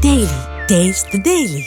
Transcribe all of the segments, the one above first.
Daily. Taste the Daily.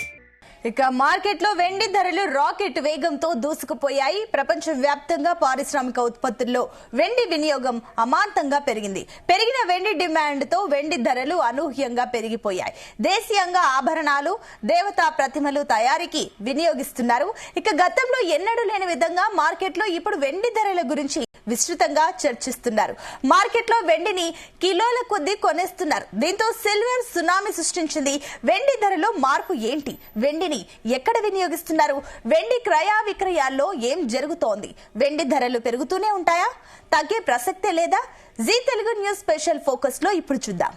ఇక మార్కెట్లో వెండి ధరలు రాకెట్ వేగంతో దూసుకుపోయాయి. ప్రపంచవ్యాప్తంగా పారిశ్రామిక ఉత్పత్తుల్లో వెండి వినియోగం అమాంతంగా పెరిగింది. పెరిగిన వెండి డిమాండ్తో వెండి ధరలు అనూహ్యంగా పెరిగిపోయాయి. దేశీయంగా ఆభరణాలు, దేవతా ప్రతిమలు తయారీకి వినియోగిస్తున్నారు. ఇక గతంలో ఎన్నడూ లేని విధంగా మార్కెట్లో ఇప్పుడు వెండి ధరల గురించి విస్తృతంగా చర్చిస్తున్నారు. మార్కెట్లో వెండిని కిలోల కొద్దీ కొనేస్తున్నారు. దీంతో సిల్వర్ సునామీ సృష్టించింది. వెండి ధరలో మార్పు ఏంటి? వెండిని ఎక్కడ వినియోగిస్తున్నారు? వెండి క్రయ విక్రయాల్లో ఏం జరుగుతోంది? వెండి ధరలు పెరుగుతూనే ఉంటాయా? తగ్గే ప్రసక్తే లేదా? Zee Telugu news special focus లో ఇప్పుడు చూద్దాం.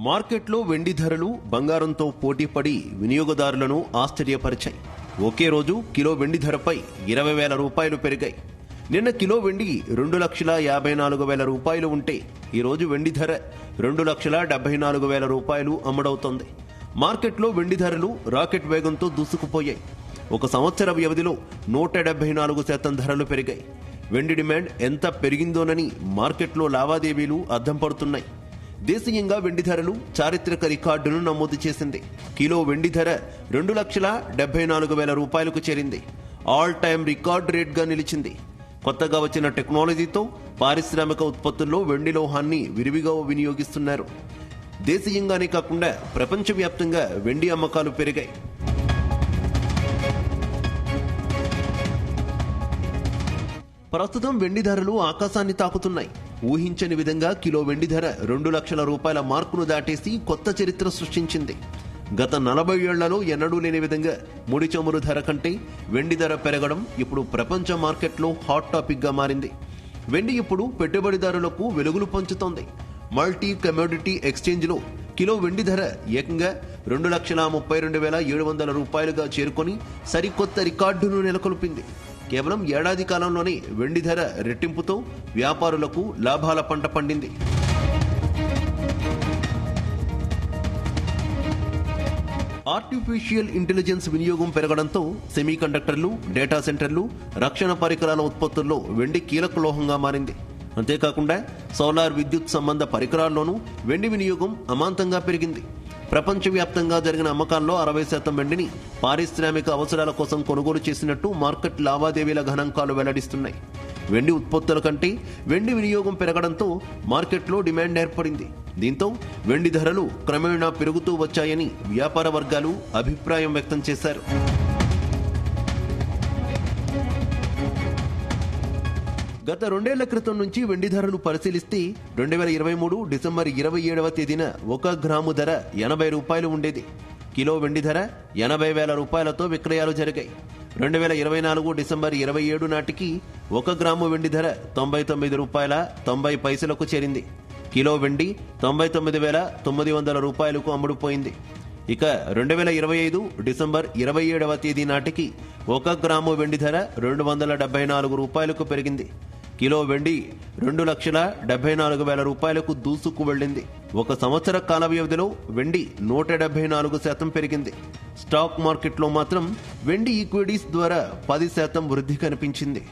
మార్కెట్లో వెండి ధరలు బంగారంతో పోటీపడి వినియోగదారులను ఆశ్చర్యపరిచాయి. ఒకే రోజు కిలో వెండి ధరపై 20,000 రూపాయలు పెరిగాయి. నిన్న కిలో వెండి 2,54,000 రూపాయలు ఉంటే ఈరోజు వెండి ధర 2,74,000 రూపాయలు అమ్ముడవుతోంది. మార్కెట్లో వెండి ధరలు రాకెట్ వేగంతో దూసుకుపోయాయి. ఒక సంవత్సర వ్యవధిలో 174% ధరలు పెరిగాయి. వెండి డిమాండ్ ఎంత పెరిగిందోనని మార్కెట్లో లావాదేవీలు అద్దం పడుతున్నాయి. దేశీయంగా వెండి ధరలు చారిత్రక రికార్డును నమోదు చేసింది. కిలో వెండి ధర 2,74,000 రూపాయలకు చేరింది. ఆల్ టైమ్ రికార్డ్ రేట్గా నిలిచింది. కొత్తగా వచ్చిన టెక్నాలజీతో పారిశ్రామిక ఉత్పత్తుల్లో వెండి లోహాన్ని విరివిగా వినియోగిస్తున్నారు. దేశీయంగానే కాకుండా ప్రపంచవ్యాప్తంగా వెండి అమ్మకాలు పెరిగాయి. ప్రస్తుతం వెండి ధరలు ఆకాశాన్ని తాకుతున్నాయి. ఊహించని విధంగా కిలో వెండి ధర 2,00,000 రూపాయల మార్కును దాటేసి కొత్త చరిత్ర సృష్టించింది. గత 40 ఏళ్లలో ఎన్నడూ లేని విధంగా ముడి చమురు ధర కంటే వెండి ధర పెరగడం ఇప్పుడు ప్రపంచ మార్కెట్లో హాట్ టాపిక్ గా మారింది. వెండి ఇప్పుడు పెట్టుబడిదారులకు వెలుగులు పంచుతోంది. మల్టీ కమోడిటీ ఎక్స్చేంజ్ లో కిలో వెండి ధర ఏకంగా 2,32,700 రూపాయలుగా చేరుకొని సరికొత్త రికార్డును నెలకొల్పింది. కేవలం ఏడాది కాలంలోనే వెండి ధర రెట్టింపుతో వ్యాపారులకు లాభాల పంట పండింది. ఆర్టిఫిషియల్ ఇంటెలిజెన్స్ వినియోగం పెరగడంతో సెమీకండక్టర్లు, డేటా సెంటర్లు, రక్షణ పరికరాల ఉత్పత్తుల్లో వెండి కీలక లోహంగా మారింది. అంతేకాకుండా సోలార్ విద్యుత్ సంబంధ పరికరాల్లోనూ వెండి వినియోగం అమాంతంగా పెరిగింది. ప్రపంచవ్యాప్తంగా జరిగిన అమ్మకాల్లో 60% వెండిని పారిశ్రామిక అవసరాల కోసం కొనుగోలు చేసినట్టు మార్కెట్ లావాదేవీల గణాంకాలు వెల్లడిస్తున్నాయి. వెండి ఉత్పత్తుల కంటే వెండి వినియోగం పెరగడంతో మార్కెట్లో డిమాండ్ ఏర్పడింది. దీంతో వెండి ధరలు క్రమేణా పెరుగుతూ వచ్చాయని వ్యాపార వర్గాలు అభిప్రాయం వ్యక్తం చేశారు. గత 2 ఏళ్ల క్రితం నుంచి వెండి ధరలు పరిశీలిస్తే 2023 డిసెంబర్ 27వ తేదీన 1 గ్రాము ధర 80 రూపాయలు ఉండేది. కిలో వెండి ధర 80,000 రూపాయలతో విక్రయాలు జరిగాయి. 2024 డిసెంబర్ 27 నాటికి 1 గ్రాము వెండి ధర 99 రూపాయల 90 పైసలకు చేరింది. కిలో వెండి 99,900 రూపాయలకు అమ్ముడుపోయింది. ఇక 2025 డిసెంబర్ 27వ తేదీ నాటికి 1 గ్రాము వెండి ధర 274 రూపాయలకు పెరిగింది. కిలో వెండి 2,74,000 రూపాయలకు దూసుకు వెళ్లింది. ఒక సంవత్సర కాల వ్యవధిలో వెండి 174% పెరిగింది. స్టాక్ మార్కెట్లో మాత్రం వెండి ఈక్విటీస్ ద్వారా 10% వృద్ధి కనిపించింది.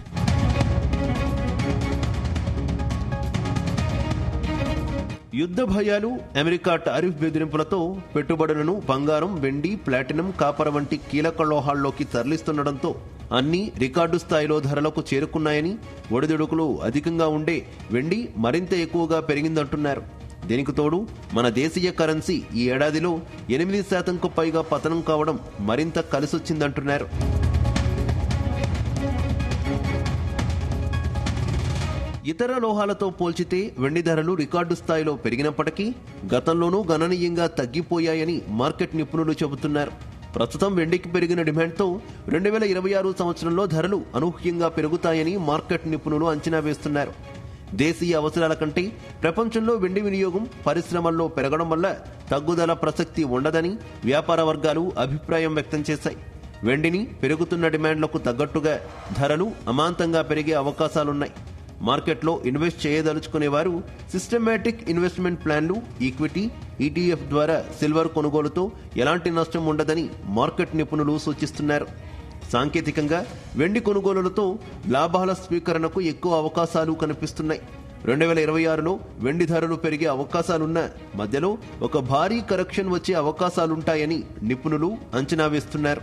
యుద్ధ భయాలు, అమెరికా టారిఫ్ బెదిరింపులతో పెట్టుబడులను బంగారం, వెండి, ప్లాటినం, కాపర్ వంటి కీలక లోహాల్లోకి తరలిస్తుండటంతో అన్ని రికార్డు స్థాయిలో ధరలకు చేరుకున్నాయని, ఒడిదుడుకులు అధికంగా ఉండే వెండి మరింత ఎక్కువగా పెరిగిందంటున్నారు. దీనికి తోడు మన దేశీయ కరెన్సీ ఈ ఏడాదిలో 8% పైగా పతనం కావడం మరింత కలిసొచ్చిందంటున్నారు. ఇతర లోహాలతో పోల్చితే వెండి ధరలు రికార్డు స్థాయిలో పెరిగినప్పటికీ గతంలోనూ గణనీయంగా తగ్గిపోయాయని మార్కెట్ నిపుణులు చెబుతున్నారు. ప్రస్తుతం వెండికి పెరిగిన డిమాండ్తో 2026 సంవత్సరంలో ధరలు అనూహ్యంగా పెరుగుతాయని మార్కెట్ నిపుణులు అంచనా వేస్తున్నారు. దేశీయ అవసరాల కంటే ప్రపంచంలో వెండి వినియోగం పరిశ్రమల్లో పెరగడం వల్ల తగ్గుదల ప్రసక్తి ఉండదని వ్యాపార వర్గాలు అభిప్రాయం వ్యక్తం చేశాయి. వెండిని పెరుగుతున్న డిమాండ్లకు తగ్గట్టుగా ధరలు అమాంతంగా పెరిగే అవకాశాలున్నాయి. మార్కెట్లో ఇన్వెస్ట్ చేయదలుచుకునేవారు సిస్టమాటిక్ ఇన్వెస్ట్మెంట్ ప్లాన్లు, ఈక్విటీ, ఈటీఎఫ్ ద్వారా సిల్వర్ కొనుగోలుతో ఎలాంటి నష్టం ఉండదని మార్కెట్ నిపుణులు సూచిస్తున్నారు. సాంకేతికంగా వెండి కొనుగోలులతో లాభాల స్వీకరణకు ఎక్కువ అవకాశాలు కనిపిస్తున్నాయి. 2026లో వెండి ధరలు పెరిగే అవకాశాలున్న మధ్యలో ఒక భారీ కరెక్షన్ వచ్చే అవకాశాలుంటాయని నిపుణులు అంచనా వేస్తున్నారు.